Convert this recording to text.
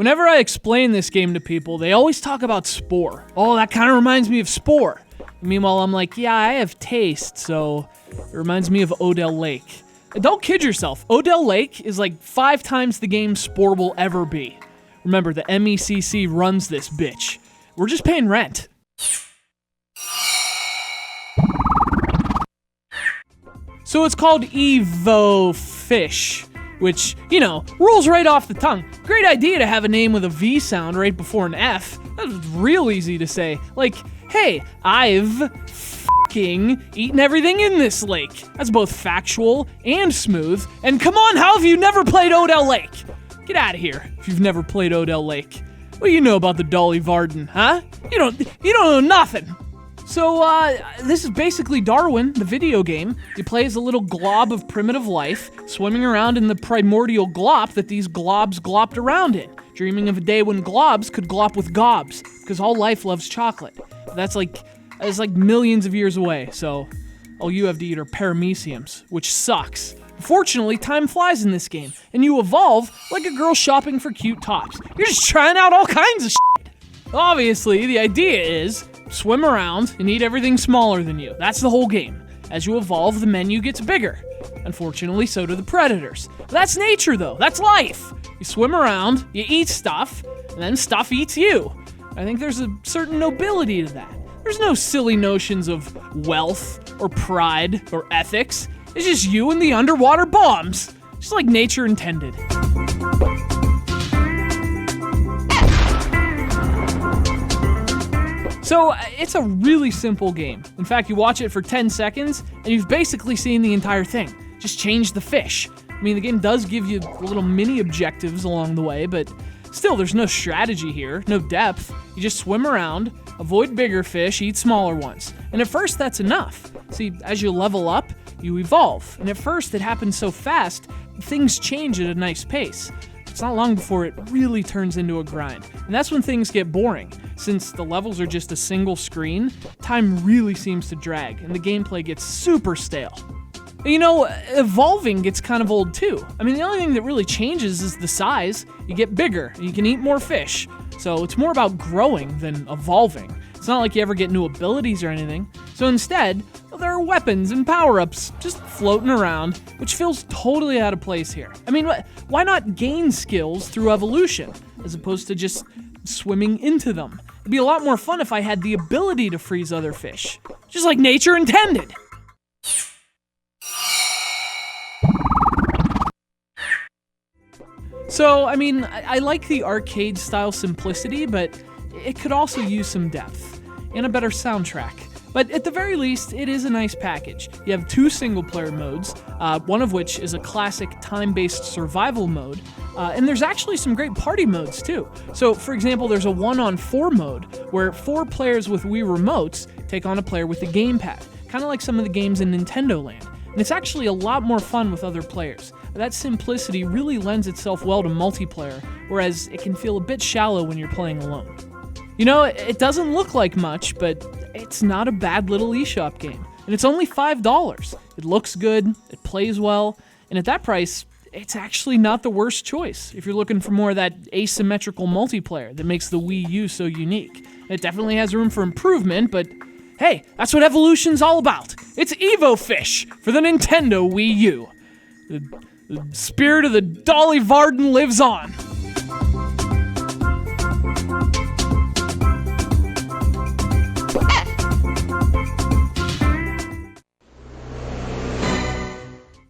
Whenever I explain this game to people, they always talk about Spore. Oh, that kind of reminds me of Spore. Meanwhile, I'm like, yeah, I have taste, so it reminds me of Odell Lake. Don't kid yourself. Odell Lake is like 5 times the game Spore will ever be. Remember, the MECC runs this bitch. We're just paying rent. So it's called Evofish, which, rolls right off the tongue. Great idea to have a name with a V sound right before an F. That's real easy to say. Like, hey, I've f***ing eaten everything in this lake. That's both factual and smooth. And come on, how have you never played Odell Lake? Get out of here if you've never played Odell Lake. What do you know about the Dolly Varden, huh? You don't know nothing. So, this is basically Darwin, the video game. You play as a little glob of primitive life, swimming around in the primordial glop that these globs glopped around in, dreaming of a day when globs could glop with gobs, because all life loves chocolate. That's like millions of years away, so all you have to eat are parameciums, which sucks. Fortunately, time flies in this game, and you evolve like a girl shopping for cute tops. You're just trying out all kinds of shit. Obviously, the idea is swim around and eat everything smaller than you. That's the whole game. As you evolve, the menu gets bigger. Unfortunately, so do the predators. That's nature, though. That's life. You swim around, you eat stuff, and then stuff eats you. I think there's a certain nobility to that. There's no silly notions of wealth or pride or ethics. It's just you and the underwater bombs. Just like nature intended. So, it's a really simple game. In fact, you watch it for 10 seconds, and you've basically seen the entire thing. Just change the fish. I mean, the game does give you little mini objectives along the way, but still, there's no strategy here, no depth. You just swim around, avoid bigger fish, eat smaller ones. And at first, that's enough. See, as you level up, you evolve. And at first, it happens so fast, things change at a nice pace. It's not long before it really turns into a grind. And that's when things get boring. Since the levels are just a single screen, time really seems to drag, and the gameplay gets super stale. Evolving gets kind of old too. I mean, the only thing that really changes is the size. You get bigger, and you can eat more fish. So it's more about growing than evolving. It's not like you ever get new abilities or anything. So instead, there are weapons and power-ups just floating around, which feels totally out of place here. I mean, why not gain skills through evolution, as opposed to just swimming into them? It'd be a lot more fun if I had the ability to freeze other fish, just like nature intended. So, I mean, I like the arcade-style simplicity, but it could also use some depth and a better soundtrack. But at the very least, it is a nice package. You have 2 single-player modes, one of which is a classic time-based survival mode, and there's actually some great party modes too. So, for example, there's a 1-on-4 mode, where 4 players with Wii remotes take on a player with a gamepad, kind of like some of the games in Nintendo Land. And it's actually a lot more fun with other players. That simplicity really lends itself well to multiplayer, whereas it can feel a bit shallow when you're playing alone. It doesn't look like much, but it's not a bad little eShop game. And it's only $5. It looks good, it plays well, and at that price, it's actually not the worst choice if you're looking for more of that asymmetrical multiplayer that makes the Wii U so unique. It definitely has room for improvement, but hey, that's what evolution's all about. It's Evofish for the Nintendo Wii U. The spirit of the Dolly Varden lives on.